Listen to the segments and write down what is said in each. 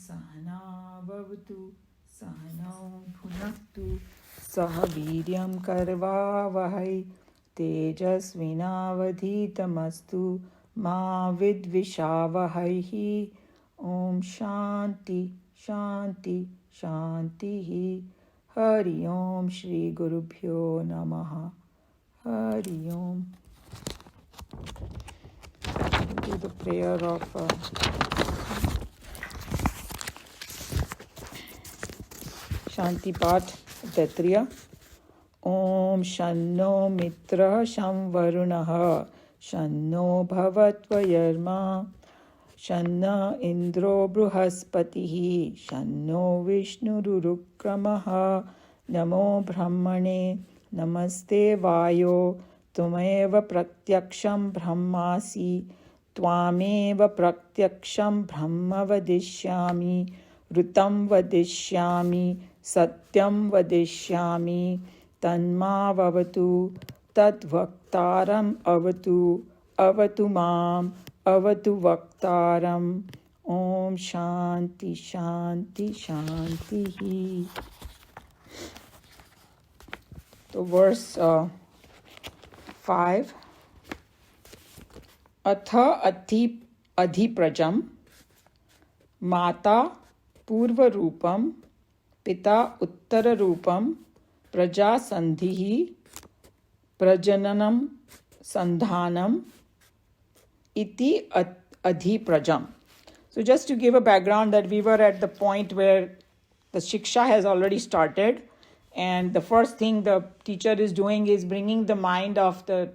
सहना भवतु सहनौ भुनक्तु सह वीर्यं करवावहै तेजस्विनावधीतमस्तु मा विद्विषावहैः ॐ शान्ति शान्ति शान्तिः हरि ओम श्री गुरुभ्यो नमः हरि ओम. Do the prayer of Shanti Path Taittriya. Om Shanno Mitra Sham Varunaha Shanno Bhavatvayarma Shanna Indro Bruhaspatihi Shanno Vishnurukramaha Namo Brahmane Namaste Vayo Tumeva Pratyaksham Brahmasi Tvameva Pratyaksham Brahma Vadishyami Rutam Vadishyami Satyam Vadishyami Tanma Vavatu Tadvaktaram Avatu Avatu Mam Avatu Vaktaram. Om Shanti Shanti Shanti. So verse 5. Atha adhiprajam Mata Purva Rupam Pita Uttara Rupam Praja Sandhihi Prajananam Sandhanam Iti Adhiprajam. So just to give a background, that we were at the point where the Shiksha has already started, and the first thing the teacher is doing is bringing the mind of the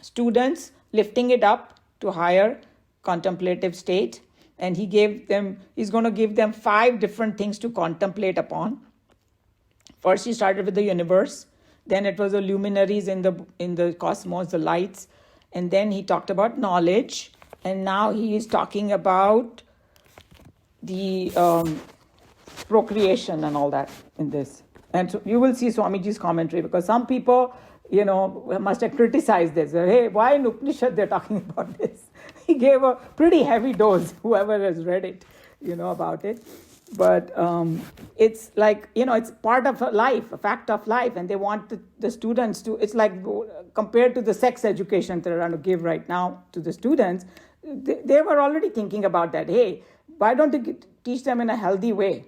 students, lifting it up to higher contemplative state. And he's going to give them 5 different things to contemplate upon. First, he started with the universe. Then it was the luminaries in the cosmos, the lights. And then he talked about knowledge. And now he is talking about the procreation and all that in this. And so you will see Swamiji's commentary, because some people, must have criticized this. Hey, why in Upanishad they're talking about this? He gave a pretty heavy dose, whoever has read it, about it. But it's like, it's part of life, a fact of life. And they want the students to, it's like compared to the sex education they're trying to give right now to the students, they were already thinking about that. Hey, why don't you teach them in a healthy way?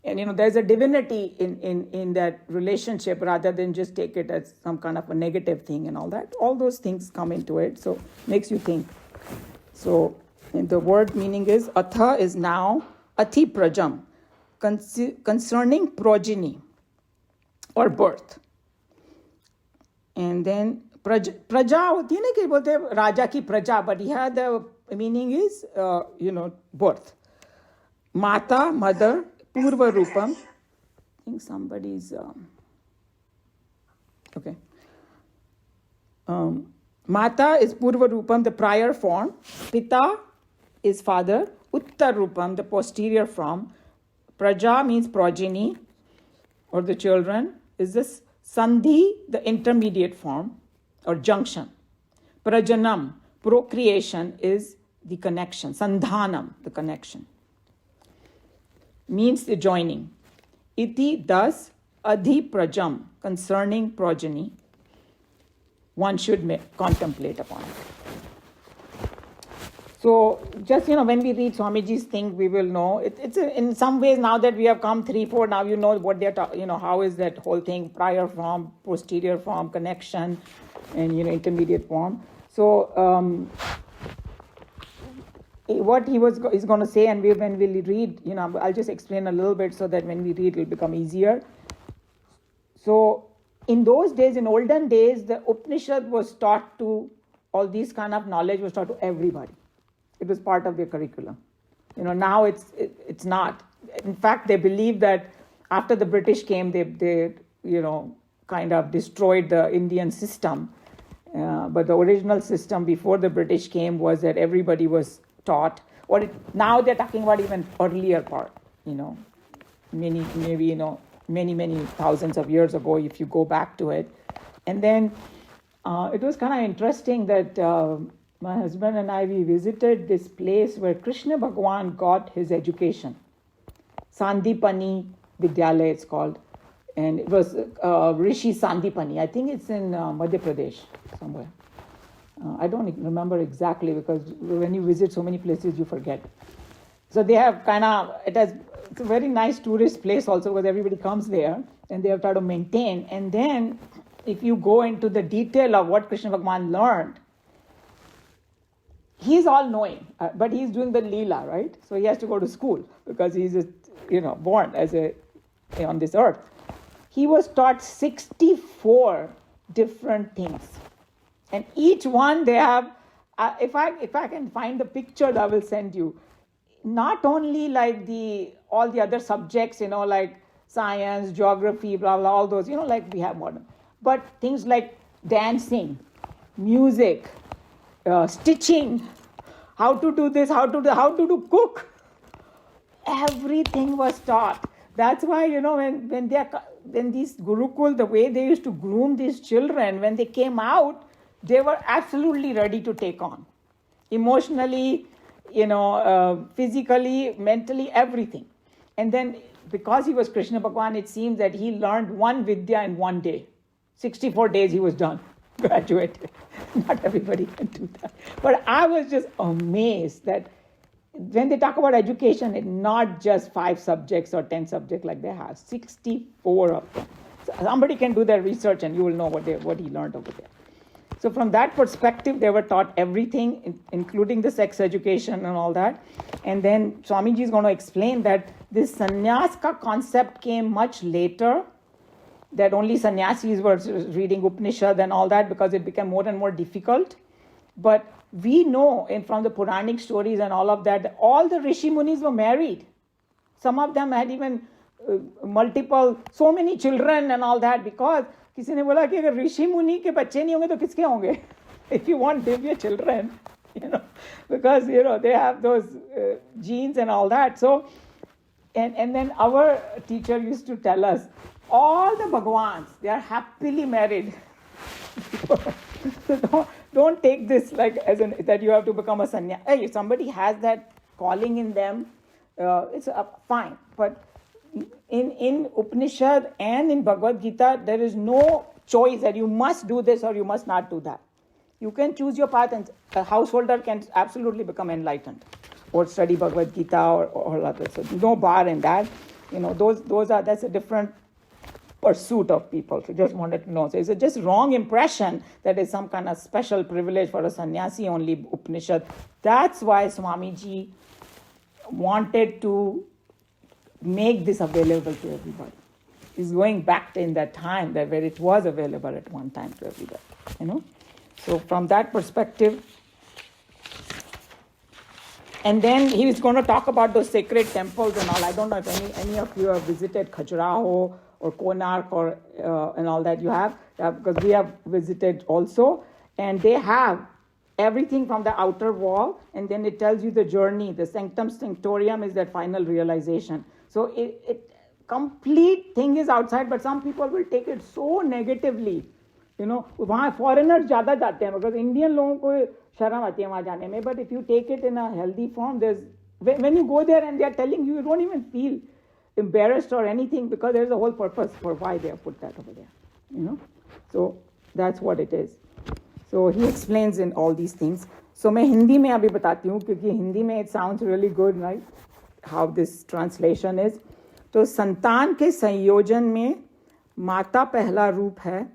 And, there's a divinity in that relationship, rather than just take it as some kind of a negative thing and all that. All those things come into it. So makes you think. So the word meaning is, Atha is now, Ati Prajam, concerning progeny or birth. And then Praja hoti hai ki bolte Raja ki Praja, but here the meaning is, birth. Mata, mother, Purva Rupam. I think somebody's, okay. Mata is Purva Rupam, the prior form. Pita is father. Uttar Rupam, the posterior form. Praja means progeny, or the children. Is this Sandhi, the intermediate form, or junction. Prajanam, procreation, is the connection. Sandhanam, the connection. Means the joining. Iti, thus, adhiprajam, concerning progeny, one should contemplate upon it. So, just, when we read Swamiji's thing, we will know. It's in some ways, now that we have come 3-4, now you know what they're talking, how is that whole thing, prior form, posterior form, connection, and, intermediate form. So, what is going to say, and when we read, I'll just explain a little bit so that when we read, it will become easier. So, in those days, in olden days, the Upanishad was taught to, all these kind of knowledge was taught to everybody. It was part of their curriculum. Now it's not. In fact, they believe that after the British came, they kind of destroyed the Indian system. But the original system before the British came was that everybody was taught. Now they're talking about even earlier part. Many thousands of years ago, if you go back to it. And then it was kind of interesting that my husband and I, we visited this place where Krishna Bhagwan got his education. Sandipani Vidyalaya it's called. And it was Rishi Sandipani. I think it's in Madhya Pradesh somewhere. I don't remember exactly because when you visit so many places, you forget. So they have it's a very nice tourist place also because everybody comes there and they have tried to maintain. And then if you go into the detail of what Krishna Bhagavan learned, he's all knowing, but he's doing the Leela, right? So he has to go to school because he's born on this earth. He was taught 64 different things. And each one they have, if I can find the picture, I will send you. Not only like all the other subjects, like science, geography, blah, blah, all those, like we have modern. But things like dancing, music, stitching, how to do this, how to do cook. Everything was taught. That's why, when these Gurukul, the way they used to groom these children, when they came out, they were absolutely ready to take on. Emotionally, physically, mentally, everything. And then because he was Krishna Bhagwan, it seems that he learned one Vidya in one day. 64 days he was done, graduated. Not everybody can do that. But I was just amazed that when they talk about education, it's not just 5 subjects or 10 subjects like they have, 64 of them. So somebody can do their research and you will know what he learned over there. So from that perspective, they were taught everything, including the sex education and all that. And then Swamiji is going to explain that this sannyas ka concept came much later, that only sannyasis were reading Upanishad and all that because it became more and more difficult. But we know from the Puranic stories and all of that all the Rishi Munis were married. Some of them had even so many children and all that because किसी ने बोला कि अगर ऋषि मुनि के बच्चे नहीं होंगे तो किसके होंगे? If you want divya children, because they have those genes and all that. So, and then our teacher used to tell us all the Bhagwans, they are happily married. So don't take this like that you have to become a sannyas. Hey, if somebody has that calling in them, it's fine. But in Upanishad and in Bhagavad Gita, there is no choice that you must do this or you must not do that. You can choose your path, and a householder can absolutely become enlightened or study Bhagavad Gita or other. So no bar in that. That's a different pursuit of people. So just wanted to know. So it's a just wrong impression that is some kind of special privilege for a sannyasi only Upanishad. That's why Swamiji wanted to make this available to everybody. It's going back in that time where it was available at one time to everybody. So from that perspective, and then he was going to talk about those sacred temples and all. I don't know if any of you have visited Khajuraho or Konark or and all that you have, because we have visited also, and they have everything from the outer wall, and then it tells you the journey. The sanctum sanctorium is that final realization. So it complete thing is outside, but some people will take it so negatively. वहाँ foreigners ज़्यादा जाते हैं because Indian लोगों को शर्म आती है वहाँ जाने में. But if you take it in a healthy form, when you go there and they are telling you, you don't even feel embarrassed or anything because there's a whole purpose for why they have put that over there. So that's what it is. So he explains in all these things. So मैं हिंदी में अभी बताती हूँ क्योंकि हिंदी में it sounds really good, right? How this translation is. तो संतान के संयोजन में माता पहला रूप है,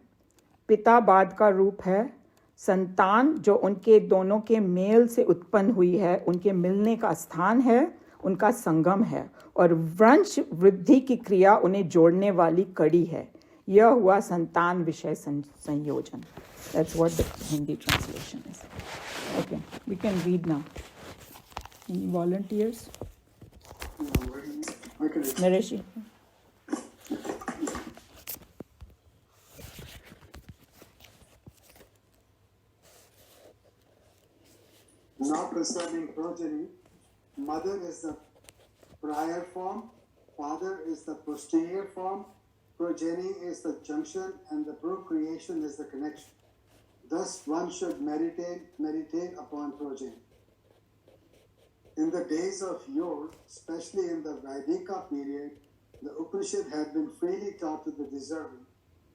पिता बाद का रूप है, संतान जो उनके दोनों के मेल से उत्पन्न हुई है, उनके मिलने का स्थान है, उनका संगम है, और वंश वृद्धि की क्रिया उन्हें जोड़ने वाली कड़ी है. यह हुआ संतान विषय संयोजन. That's what the Hindi translation is. Okay, we can read now. Any volunteers? Nareshi. Now concerning progeny, mother is the prior form, father is the posterior form, progeny is the junction, and the procreation is the connection. Thus, one should meditate upon progeny. In the days of yore, especially in the Vaidika period, the Upanishad had been freely taught to the deserving,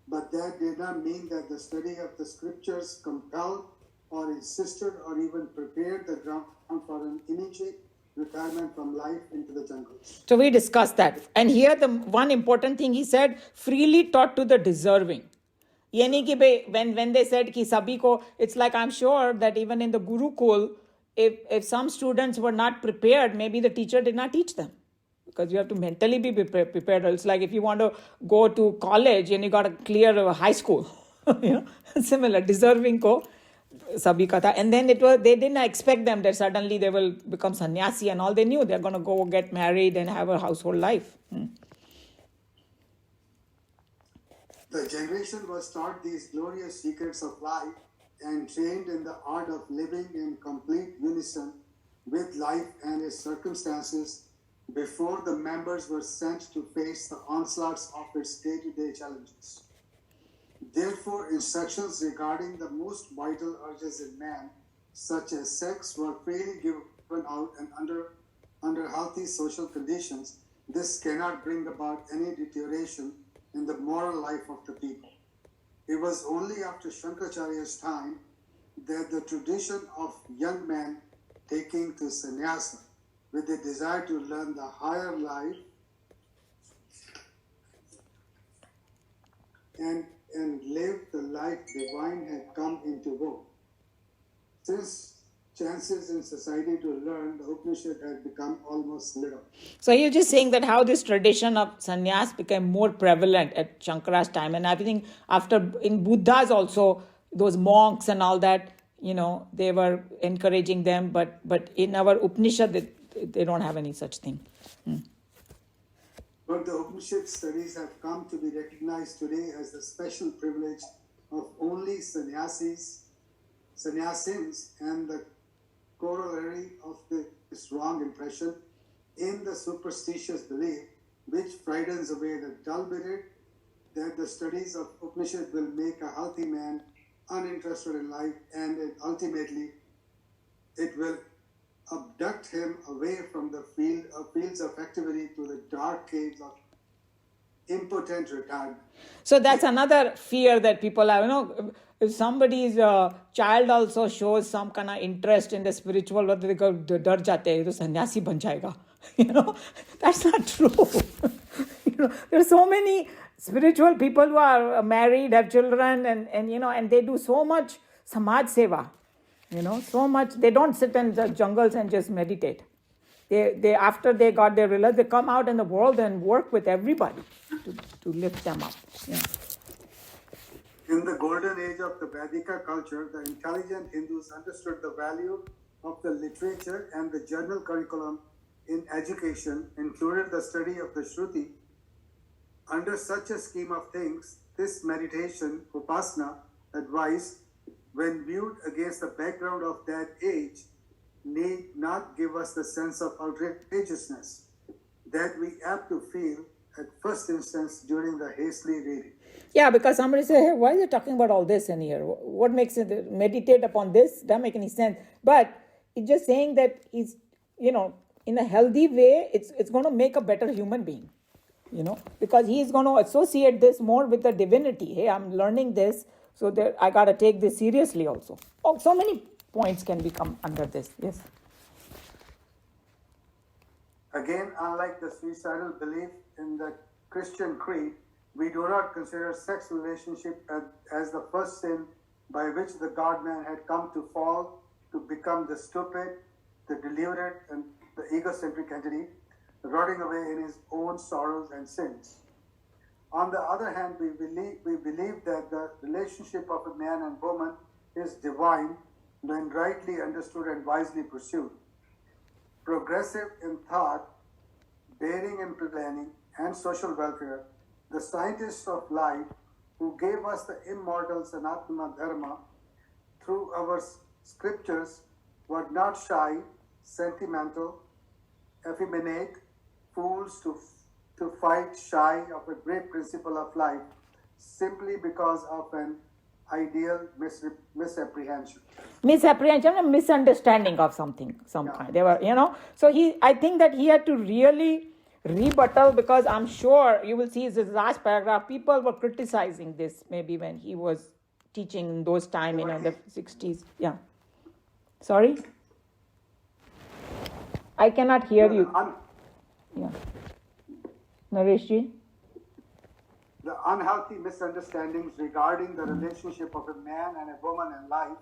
but that did not mean that the study of the scriptures compelled or insisted or even prepared the ground for an immediate retirement from life into the jungles. So we discussed that. And here the one important thing he said, freely taught to the deserving. Yani ki when they said ki sabhi ko, it's like I'm sure that even in the Gurukul, if some students were not prepared, maybe the teacher did not teach them. Because you have to mentally be prepared. It's like if you want to go to college and you got to clear high school. Similar, deserving ko sabhi ka tha. And then they didn't expect them that suddenly they will become sannyasi and all. They knew they're going to go get married and have a household life. The generation was taught these glorious secrets of life and trained in the art of living in complete unison with life and its circumstances before the members were sent to face the onslaughts of its day-to-day challenges. Therefore, instructions regarding the most vital urges in man, such as sex, were freely given out and under healthy social conditions. This cannot bring about any deterioration in the moral life of the people. It was only after Shankaracharya's time that the tradition of young men taking to sannyasa with the desire to learn the higher life and live the life divine had come into vogue. Since chances in society to learn the Upanishad had become almost little. So you're just saying that how this tradition of sannyas became more prevalent at Shankara's time, and I think after in Buddha's also those monks and all that, they were encouraging them, but in our Upanishad they don't have any such thing. But the Upanishad studies have come to be recognized today as the special privilege of only sannyasins, and the corollary of this wrong impression in the superstitious belief which frightens away the dull-witted that the studies of Upanishad will make a healthy man uninterested in life and ultimately it will abduct him away from the fields of activity to the dark caves of impotent retirement. So that's another fear that people have. If somebody's child also shows some kind of interest in the spiritual, what they go, dar jate hai, to sannyasi ban jayega. That's not true. There are so many spiritual people who are married, have children, and they do so much samaj seva. So much. They don't sit in the jungles and just meditate. They after they got their religion, they come out in the world and work with everybody to lift them up. In the golden age of the Vedika culture, the intelligent Hindus understood the value of the literature and the journal curriculum in education included the study of the Shruti. Under such a scheme of things, this meditation, Upasana, advice, when viewed against the background of that age, need not give us the sense of outrageousness that we apt to feel at first instance during the hastily reading. Yeah, because somebody say, hey, why are you talking about all this in here? What makes it meditate upon this? Doesn't make any sense. But it's just saying that it's, in a healthy way, it's going to make a better human being, because he's going to associate this more with the divinity. Hey, I'm learning this, so that I got to take this seriously also. Oh, so many points can become under this. Yes. Again, unlike the suicidal belief in the Christian creed, we do not consider sex relationship as the first sin by which the God-man had come to fall, to become the stupid, the deluded, and the egocentric entity, rotting away in his own sorrows and sins. On the other hand, we believe that the relationship of a man and woman is divine when rightly understood and wisely pursued. Progressive in thought, bearing in planning, and social welfare, the scientists of life who gave us the immortal Sanatana Dharma through our scriptures were not shy, sentimental, effeminate, fools to fight shy of a great principle of life simply because of an ideal misapprehension. Misapprehension and misunderstanding of something, some kind. They were, So I think that he had to really rebuttal, because I'm sure you will see this last paragraph. People were criticizing this maybe when he was teaching in those time, in the 60s. Yeah. Sorry? I cannot hear you. Yeah. Nareshji? The unhealthy misunderstandings regarding the relationship of a man and a woman in life,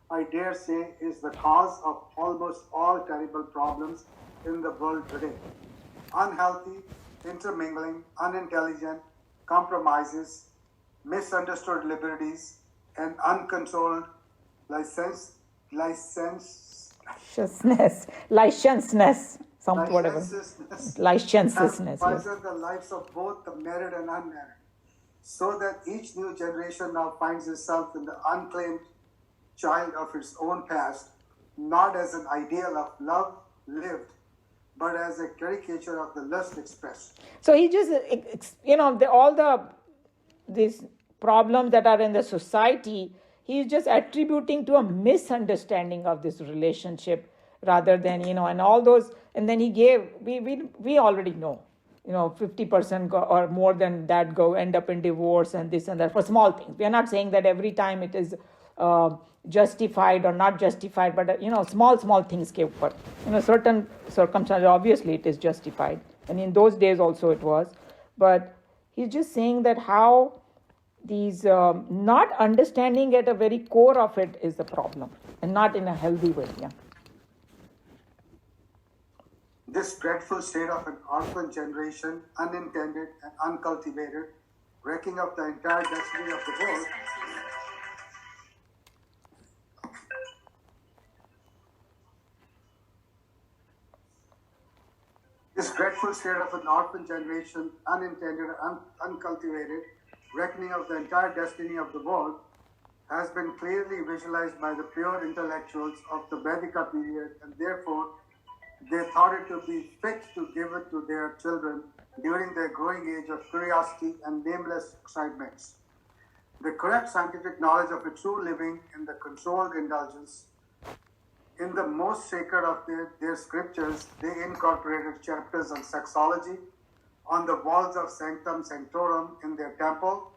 I dare say, is the cause of almost all terrible problems in the world today. Unhealthy, intermingling, unintelligent compromises, misunderstood liberties, and uncontrolled licentiousness, licentiousness, poison the lives of both the married and unmarried, so that each new generation now finds itself in the unclaimed child of its own past, not as an ideal of love lived, but as a caricature of the lust expressed. So he just, these problems that are in the society, he's just attributing to a misunderstanding of this relationship rather than, and all those, and then he gave, we already know, 50% or more than that end up in divorce and this and that for small things. We are not saying that every time it is justified or not justified, but small things give birth. Certain circumstances, obviously it is justified, and in those days also it was. But he's just saying that how these not understanding at a very core of it is the problem, and not in a healthy way. Yeah. This dreadful state of an orphan generation, unintended and uncultivated, wrecking up the entire destiny of the world. This dreadful state of an orphan generation, unintended and uncultivated, reckoning of the entire destiny of the world, has been clearly visualized by the pure intellectuals of the Vedika period, and therefore they thought it to be fit to give it to their children during their growing age of curiosity and nameless excitements. The correct scientific knowledge of a true living in the controlled indulgence. In the most sacred of their scriptures, they incorporated chapters on sexology. On the walls of Sanctum Sanctorum in their temple,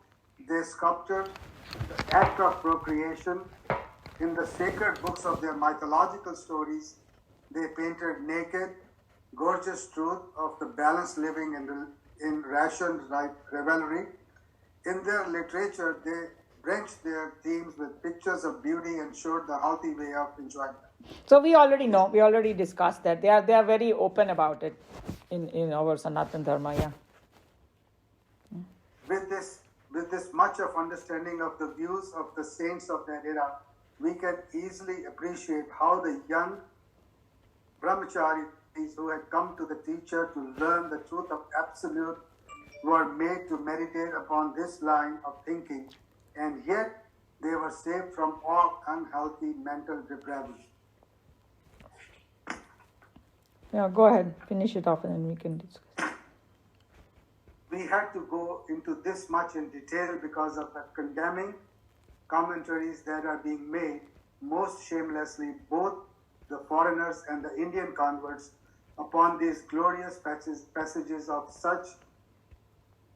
they sculptured the act of procreation. In the sacred books of their mythological stories, they painted naked, gorgeous truth of the balanced living in rationed revelry. In their literature, they drenched their themes with pictures of beauty and showed the healthy way of enjoyment. So we already know, we already discussed that. They are very open about it in our Sanatana Dharma, yeah. With this much of understanding of the views of the saints of that era, we can easily appreciate how the young brahmacharis who had come to the teacher to learn the truth of absolute were made to meditate upon this line of thinking, and yet they were saved from all unhealthy mental depravity. Yeah, go ahead, finish it off and then we can discuss. We had to go into this much in detail because of the condemning commentaries that are being made most shamelessly, both the foreigners and the Indian converts, upon these glorious passages of such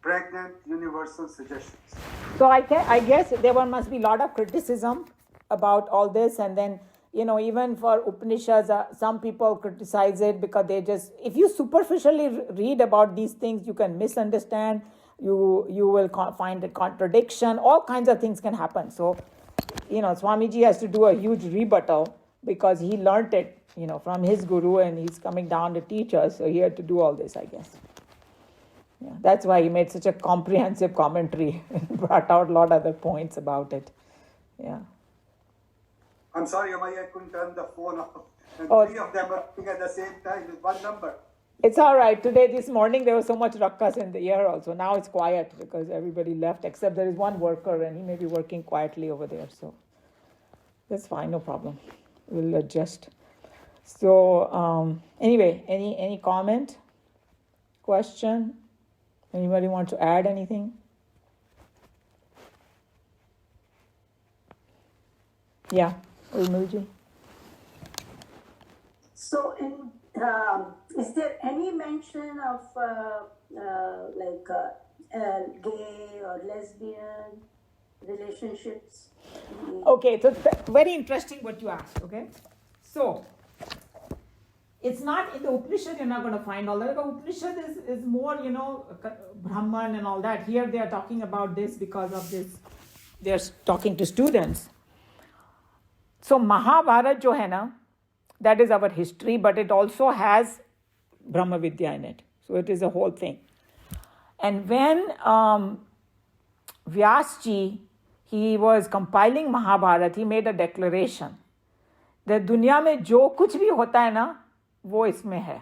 pregnant universal suggestions. So I guess there must be a lot of criticism about all this, and then even for Upanishads, some people criticize it because they just, if you superficially read about these things, you can misunderstand, you will find a contradiction, all kinds of things can happen. So, Swamiji has to do a huge rebuttal because he learnt it, from his guru, and he's coming down to teach us. So he had to do all this, I guess. Yeah, that's why he made such a comprehensive commentary and brought out a lot of other points about it. Yeah. I'm sorry, Amaya, I couldn't turn the phone off. And three of them are looking at the same time with one number. It's all right. This morning, there was so much ruckus in the air also. Now it's quiet because everybody left, except there is one worker, and he may be working quietly over there. So that's fine, no problem. We'll adjust. So anyway, any comment, question? Anybody want to add anything? Yeah, Urmilji. So, is there any mention of gay or lesbian relationships? Okay, so very interesting what you asked. Okay, so it's not in the Upanishad, you're not going to find all that. The Upanishad is more, Brahman and all that. Here they are talking about this because of this. They're talking to students. So Mahabharata jo hai na, that is our history, but it also has Brahma Vidya in it. So it is a whole thing. And when Vyasji, he was compiling Mahabharata, he made a declaration that दुनिया में जो कुछ भी होता है ना वो इसमें है,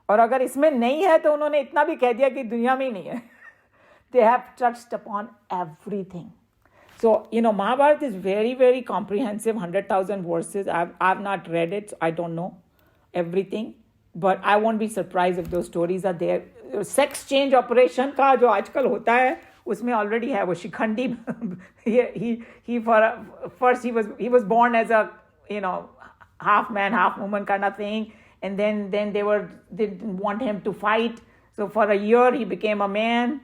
और अगर इसमें नहीं है तो उन्होंने इतना भी कह दिया कि दुनिया में ही नहीं है. They have touched upon everything. So, Mahabharata is very, very comprehensive, 100,000 verses. I've not read it, so I don't know everything. But I won't be surprised if those stories are there. Sex change operation का जो आजकल होता है उसमें already है वो Shikhandi. First he was born as a half man half woman kind of thing, and then they didn't want him to fight, so for a year he became a man.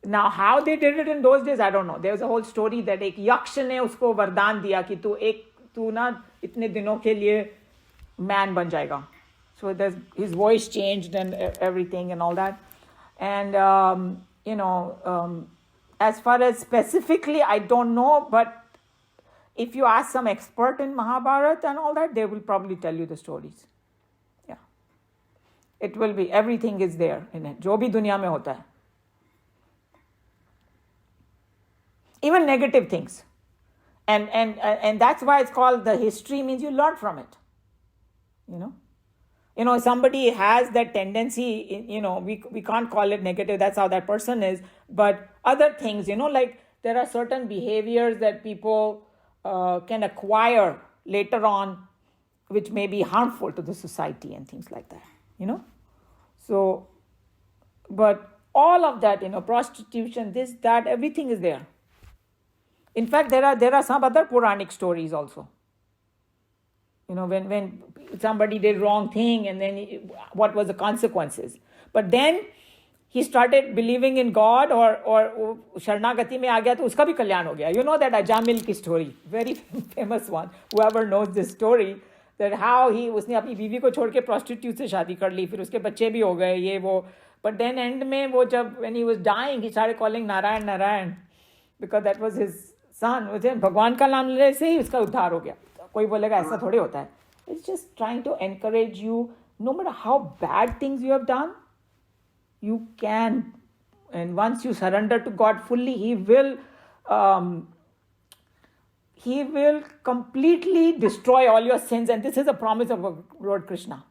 Now how they did it in those days I don't know. There was a whole story that एक यक्ष ने उसको वरदान दिया कि तू ना इतने दिनों के लिए man बन जाएगा. So his voice changed and everything and all that. And as far as specifically I don't know, but if you ask some expert in Mahabharata and all that, they will probably tell you the stories. Yeah. It will be, everything is there in it. जो भी दुनिया में होता है. Even negative things. And that's why it's called the history, means you learn from it. Somebody has that tendency, we can't call it negative, that's how that person is. But other things, like there are certain behaviors that people can acquire later on, which may be harmful to the society and things like that, So, but all of that, prostitution, this, that, everything is there. In fact, there are some other Puranic stories also. When somebody did wrong thing and then what was the consequences. But then he started believing in God or Sharnagati में आ गया तो उसका भी कल्याण हो गया. You know that Ajamil की story, very famous one. Whoever knows this story, that how उसने अपनी बीवी को छोड़ के prostitute से शादी कर ली, फिर उसके बच्चे भी हो गए ये वो. But then end में वो जब when he was dying, he started calling Narayan Narayan because that was his son. भगवान का नाम लेने से ही उसका उद्धार हो गया. कोई बोलेगा ऐसा थोड़ी होता है. It's just trying to encourage you, no matter how bad things you have done, you can, and once you surrender to God fully, He will completely destroy all your sins. And this is a promise of Lord Krishna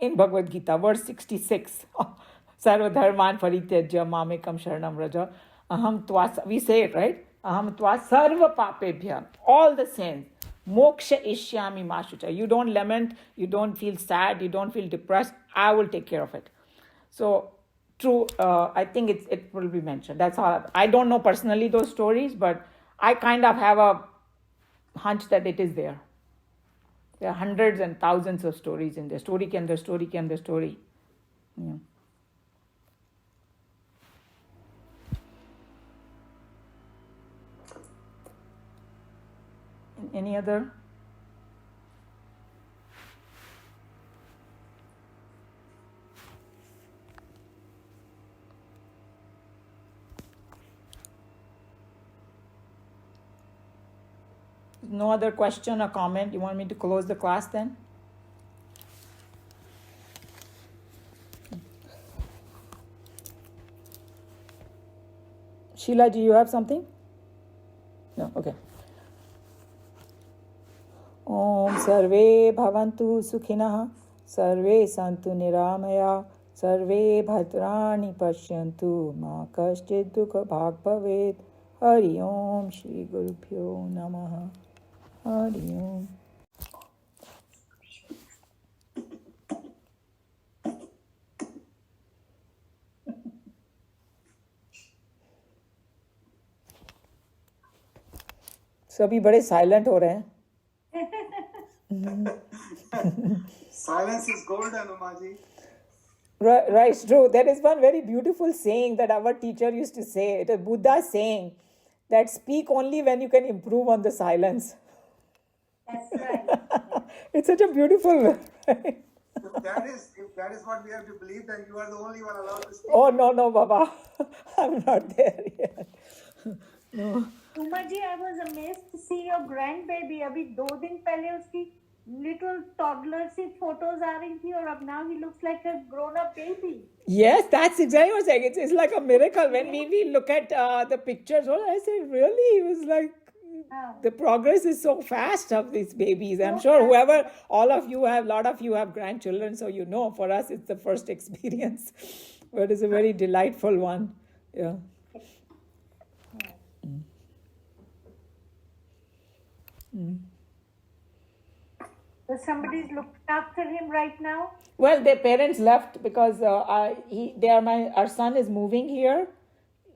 in Bhagavad Gita, verse 66. Sarva dharman parityajya mamekam sharanam raja aham tva, we say it, right? Aham tva sarva papebhya, all the sins. Moksha ishyami mashucha. You don't lament, you don't feel sad, you don't feel depressed. I will take care of it. So, true, I think it will be mentioned. That's how, I don't know personally those stories, but I kind of have a hunch that it is there. There are hundreds and thousands of stories in there. Story can the story can the story. Yeah. Any other? No other question or comment? You want me to close the class then? Sheila, do you have something? No, okay. Om Sarve Bhavantu Sukhinah, Sarve Santu Niramaya, Sarve Bhadrani Pashyantu, Ma Kashchid Dukha Bhag Bhavet. Hari Om Shri Guru Pyo Namaha. Hari Om. सभी बड़े silent हो रहे हैं. Silence is golden, Umaji. Right, it's true. There is one very beautiful saying that our teacher used to say. It is Buddha saying that speak only when you can improve on the silence. That's right. It's such a beautiful. If that is what we have to believe, then you are the only one allowed to speak. Oh no, Baba, I'm not there yet. No. Uma ji, I was amazed to see your grandbaby. अभी 2 दिन पहले उसकी little toddler सी photos आ रही थी और अब now he looks like a grown-up baby. Yes, that's exactly what I'm saying. It's like a miracle when we look at the pictures. Oh, I said, really? It was like the progress is so fast of these babies. I'm sure a lot of you have grandchildren, so you know. For us, it's the first experience, but it's a very delightful one. Yeah. So somebody's looking after him right now? Well, their parents left because our son is moving here.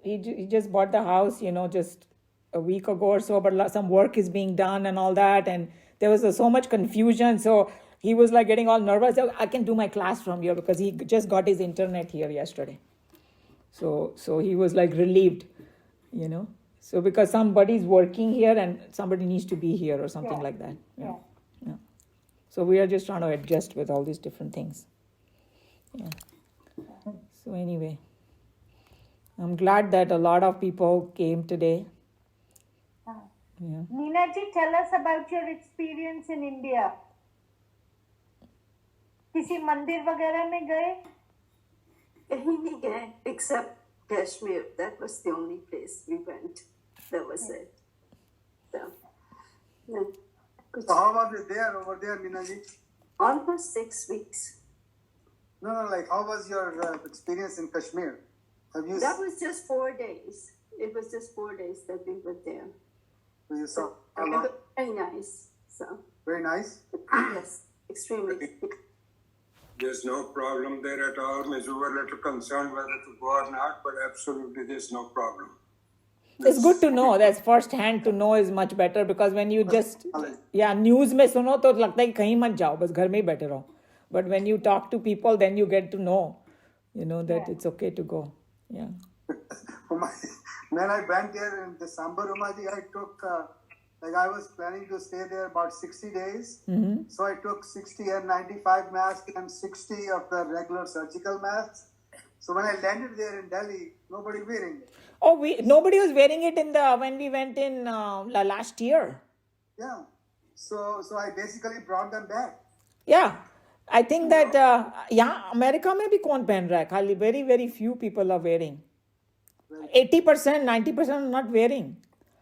He just bought the house, just a week ago or so, but some work is being done and all that, and there was so much confusion. So he was like getting all nervous. So I can do my class from here because he just got his internet here yesterday. So he was like relieved, So because somebody's working here and somebody needs to be here or something like that. Yeah. So we are just trying to adjust with all these different things. Yeah. So anyway, I'm glad that a lot of people came today. Yeah. Meena ji, tell us about your experience in India. किसी मंदिर वगैरह में गए? कहीं नहीं गए except Kashmir. That was the only place we went. That was it. So, no. So how was it over there, Meena ji? Almost 6 weeks. No, like how was your experience in Kashmir? That was just 4 days. It was just 4 days that we were there. So you saw a It lot? was very nice. So, Very nice. yes, extremely. There's no problem there at all. We were a little concerned whether to go or not, but absolutely there's no problem. It's good to know. That's first hand to know is much better because when you just news में सुनो तो लगता है कि कहीं मत जाओ, बस घर में ही बैठे रहो. But when you talk to people, then you get to know, that it's okay to go. Yeah. When I went there in December, Umaji, I took, I was planning to stay there about 60 days. Mm-hmm. So I took 60 and 95 masks and 60 of the regular surgical masks. So when I landed there in Delhi, nobody wearing it. Oh, nobody was wearing it when we went in last year. Yeah. So I basically brought them back. Yeah. I think that, America में भी कौन पहन रहा है? खाली very, very few people are wearing. 80%, 90% are not wearing.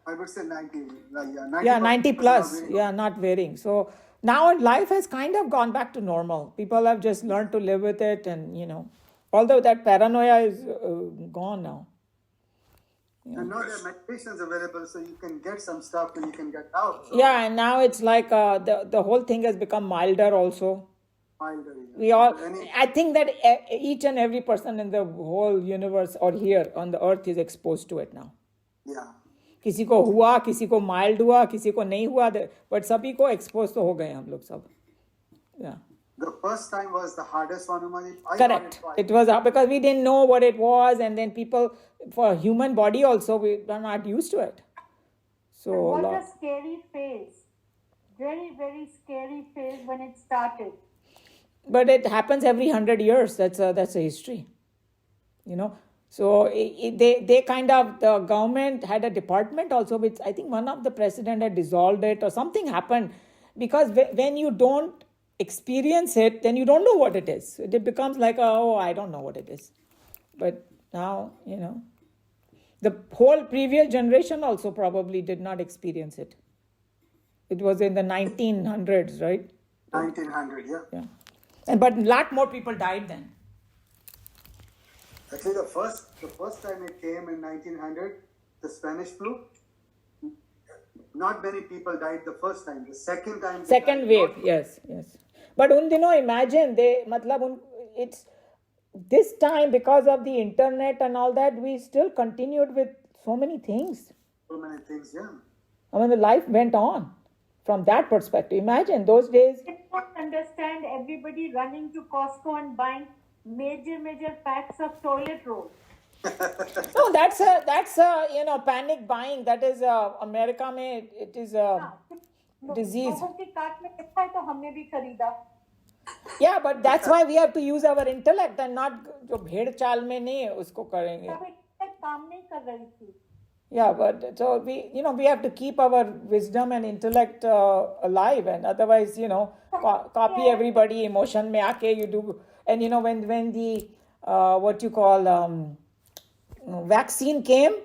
I would say 90. 90 plus. Not wearing. So now life has kind of gone back to normal. People have just learned to live with it and, although that paranoia is gone now. And now there are medications available, so you can get some stuff and you can get out. So Yeah, and now it's like the whole thing has become milder also. milder, I think that each and every person in the whole universe or here on the earth is exposed to it now. Yeah. किसी को हुआ, किसी को mild हुआ, किसी को नहीं हुआ, but सभी को expose तो हो गए हम लोग सब. Yeah. The first time was the hardest one, Umaji. Correct. It was because we didn't know what it was, and then people, for human body also, we are not used to it. So What a scary phase. Very, very scary phase when it started. But it happens every 100 years. That's a history. So they kind of, the government had a department also, which I think one of the president had dissolved it or something happened. Because when you don't experience it, then you don't know what it is. It becomes like, I don't know what it is. But now, the whole previous generation also probably did not experience it. It was in the 1900s, right? 1900, yeah. But a lot more people died then. Actually, the first time it came in 1900, the Spanish flu, not many people died the first time. The second time... Second wave, yes. But un dino, imagine, it's this time because of the internet and all that, we still continued with so many things. So many things, yeah. I mean, the life went on from that perspective. Imagine those days. I don't understand everybody running to Costco and buying major packs of toilet roll. No, that's a panic buying. That is America में it is a disease. लोगों के cart में देखा है तो हमने भी खरीदा. Yeah, but that's why we have to use our intellect and not जो भेड़ चाल में नहीं उसको करेंगे. तब एक काम नहीं कर रही थी. Yeah, but so we have to keep our wisdom and intellect alive, and otherwise, copy everybody emotion में आके you do, and when the what you call vaccine came,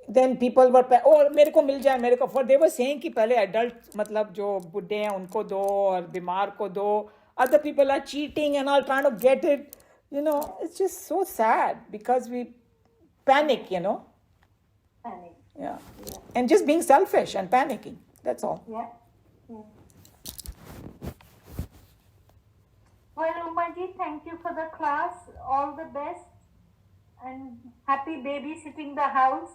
then people were मेरे को मिल जाए मेरे को, for they were saying कि पहले adult मतलब जो बुढ़े हैं उनको दो और बीमार को दो, other people are cheating and all trying to get it, it's just so sad because we panic, Panic. Yeah. And just being selfish and panicking. That's all. Yeah. Well, Umaji, thank you for the class. All the best. And happy babysitting the house.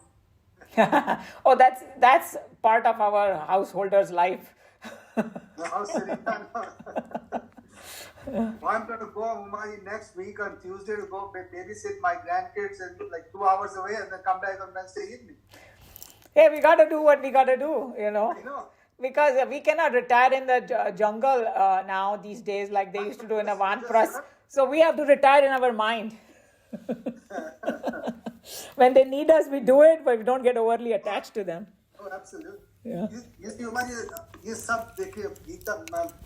Oh, that's part of our householder's life. The house sitting I'm going to go Umaji next week on Tuesday to go babysit my grandkids and like 2 hours away and then come back on Wednesday evening. Hey, we got to do what we got to do, I know. Because we cannot retire in the jungle now these days like they used to do in a one press. So we have to retire in our mind. When they need us, we do it, but we don't get overly attached to them. Oh, absolutely. Yeah. You see, Umaji, ये सब देखिए गीता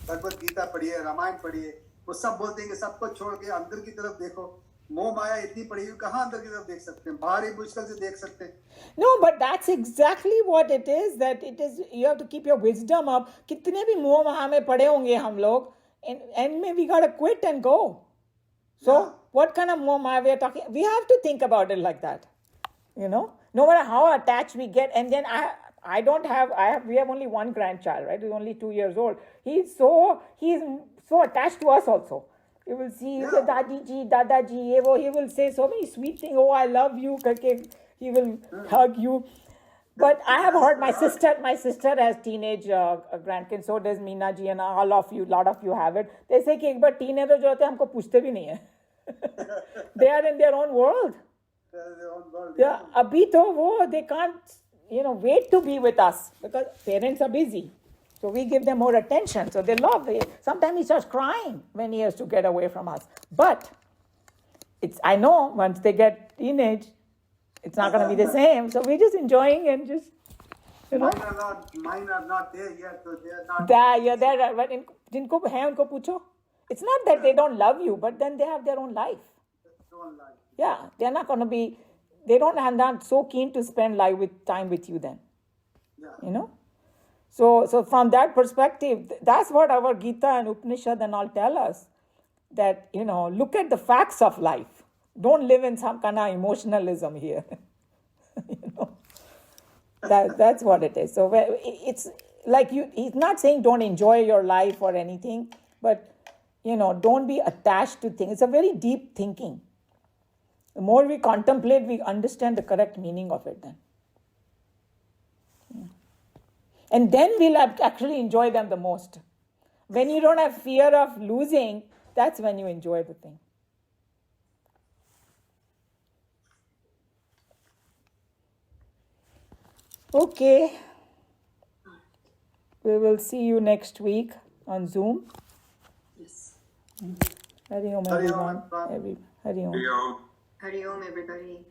भगवत गीता पढ़िए रामायण पढ़िए वो सब बोलते हैं कि सबको छोड़ के अंदर की तरफ देखो मोह माया इतनी पड़ी हुई कहाँ अंदर की तरफ देख सकते हैं बाहर ही मुश्किल से देख सकते हैं. No, but that's exactly what it is. That it is. You have to keep your wisdom up. कितने भी मोह माया में पड़े होंगे हम लोग, and we gotta quit and go. So what kind of moh maya we are talking? We have to think about it like that. No matter how attached we get, and then we have only one grandchild, right? He's only 2 years old. He's so attached to us also. You will see, he will Dadi ji, Dada ji, he will say so many sweet things. Oh, I love you. He will hug you. But I have heard my sister has teenage grandkids. So does Meena ji, and all of you, lot of you have it. They say कि एक बार teenager जो होते हैं हमको पूछते भी नहीं है. They are in their own world. Yeah, अभी तो वो they can't wait to be with us because parents are busy. So we give them more attention. So they love it. Sometimes he starts crying when he has to get away from us. But I know once they get teenage, it's not going to be the same. So we're just enjoying and just, Mine are not there yet. So they are not. There. But जिनको है उनको पूछो. It's not that they don't love you, but then they have their own life. Yeah, they're not going to be. They are not so keen to spend time with you then. Yeah. So from that perspective, that's what our Geeta and Upanishad and all tell us. That, look at the facts of life. Don't live in some kind of emotionalism here. That's what it is. So it's like he's not saying don't enjoy your life or anything, but, don't be attached to things. It's a very deep thinking. The more we contemplate, we understand the correct meaning of it then. And then we'll actually enjoy them the most. When you don't have fear of losing, that's when you enjoy the thing. Okay. We will see you next week on Zoom. Yes. Hari Om, Hari Om, everyone. everyone. Hari Om. Yeah. Hari Om, everybody.